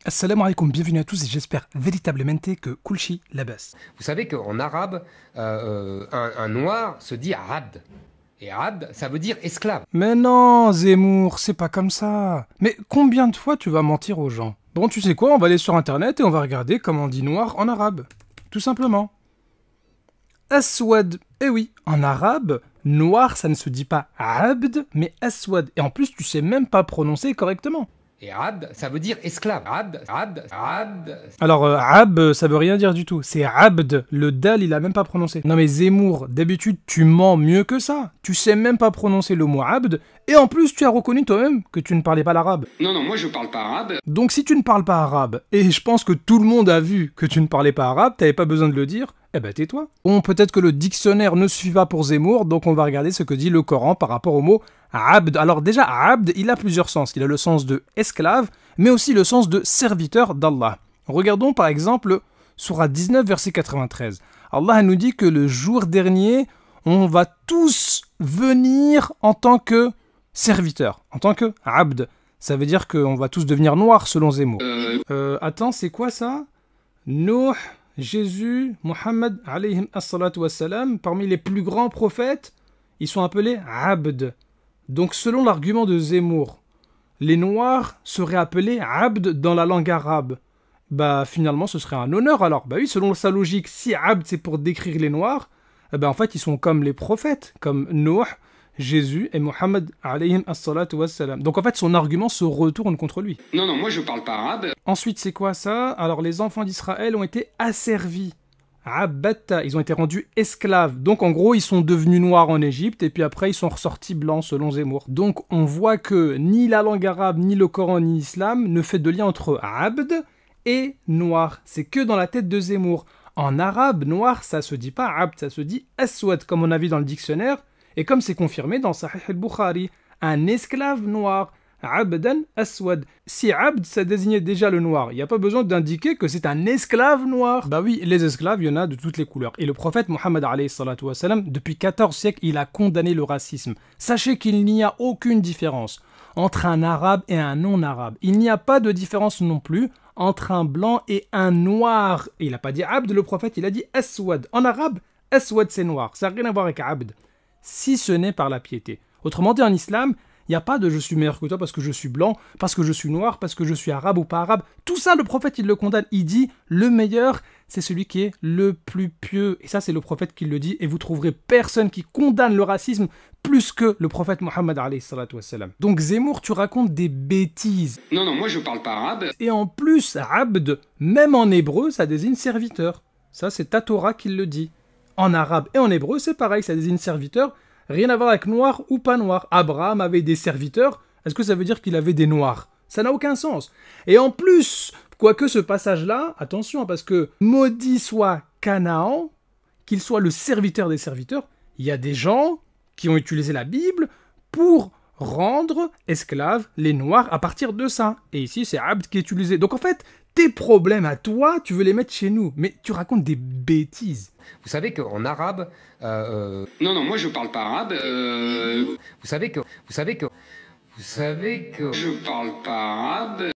Assalamu alaikum, bienvenue à tous et j'espère véritablement que Kulshi labas. Vous savez qu'en arabe, un noir se dit abd. Et abd, ça veut dire esclave. Mais non, Zemmour, c'est pas comme ça. Mais combien de fois tu vas mentir aux gens? Bon, tu sais quoi, on va aller sur internet et on va regarder comment on dit noir en arabe. Tout simplement. Aswad. Eh oui, en arabe, noir ça ne se dit pas abd, mais aswad. Et en plus, tu sais même pas prononcer correctement. Et abd, ça veut dire esclave. Abd. Alors, ça veut rien dire du tout. C'est abd. Le dal, il a même pas prononcé. Non mais Zemmour, d'habitude, tu mens mieux que ça. Tu sais même pas prononcer le mot abd. Et en plus, tu as reconnu toi-même que tu ne parlais pas l'arabe. Non, moi je parle pas arabe. Donc si tu ne parles pas arabe, et je pense que tout le monde a vu que tu ne parlais pas arabe, t'avais pas besoin de le dire, eh ben tais-toi. Bon, peut-être que le dictionnaire ne suffit pas pour Zemmour, donc on va regarder ce que dit le Coran par rapport au mot abd. Alors déjà, abd, il a plusieurs sens. Il a le sens de esclave, mais aussi le sens de serviteur d'Allah. Regardons par exemple Sourate 19, verset 93. Allah nous dit que le jour dernier, on va tous venir en tant que serviteurs, en tant que abd. Ça veut dire qu'on va tous devenir noirs selon Zemmour. Attends, c'est quoi ça? Nuh, Jésus, Mohammed, alayhim as-salatu wassalam, parmi les plus grands prophètes, ils sont appelés abd. Donc selon l'argument de Zemmour, les noirs seraient appelés abd dans la langue arabe. Bah finalement ce serait un honneur alors. Bah oui, selon sa logique, si abd c'est pour décrire les noirs, en fait ils sont comme les prophètes, comme Nuh, Jésus et Mohammed alayhim as-salatu wassalam. Donc en fait son argument se retourne contre lui. Non, moi je parle pas arabe. Ensuite c'est quoi ça? Alors les enfants d'Israël ont été asservis. Abatta, ils ont été rendus esclaves. Donc en gros, ils sont devenus noirs en Égypte et puis après ils sont ressortis blancs selon Zemmour. Donc on voit que ni la langue arabe, ni le Coran, ni l'islam ne fait de lien entre abd et noir. C'est que dans la tête de Zemmour. En arabe, noir, ça se dit pas abd, ça se dit aswad comme on a vu dans le dictionnaire et comme c'est confirmé dans Sahih al-Bukhari. Un esclave noir. Abdan aswad. Si abd, ça désignait déjà le noir, il n'y a pas besoin d'indiquer que c'est un esclave noir. Bah oui, les esclaves, il y en a de toutes les couleurs. Et le prophète Mohammed alayhi salatu wassalam, depuis 14 siècles, il a condamné le racisme. Sachez qu'il n'y a aucune différence entre un arabe et un non-arabe. Il n'y a pas de différence non plus entre un blanc et un noir. Et il n'a pas dit abd, le prophète, il a dit aswad. En arabe, aswad c'est noir. Ça n'a rien à voir avec abd. Si ce n'est par la piété. Autrement dit, en islam, il n'y a pas de je suis meilleur que toi parce que je suis blanc, parce que je suis noir, parce que je suis arabe ou pas arabe. Tout ça, le prophète, il le condamne. Il dit, le meilleur, c'est celui qui est le plus pieux. Et ça, c'est le prophète qui le dit. Et vous trouverez personne qui condamne le racisme plus que le prophète Mohammed alayhi salatu wassalam. Donc Zemmour, tu racontes des bêtises. Non, moi je parle pas arabe. Et en plus, abd, même en hébreu, ça désigne serviteur. Ça, c'est ta Torah qui le dit. En arabe et en hébreu, c'est pareil, ça désigne serviteur. Rien à voir avec noir ou pas noir. Abraham avait des serviteurs. Est-ce que ça veut dire qu'il avait des noirs? Ça n'a aucun sens. Et en plus, quoique ce passage-là, attention, parce que maudit soit Canaan, qu'il soit le serviteur des serviteurs, il y a des gens qui ont utilisé la Bible pour rendre esclaves les noirs à partir de ça. Et ici, c'est abd qui est utilisé. Donc en fait, tes problèmes à toi, tu veux les mettre chez nous. Mais tu racontes des bêtises. Vous savez qu'en arabe... Non, moi je parle pas arabe. Vous savez que... Je parle pas arabe.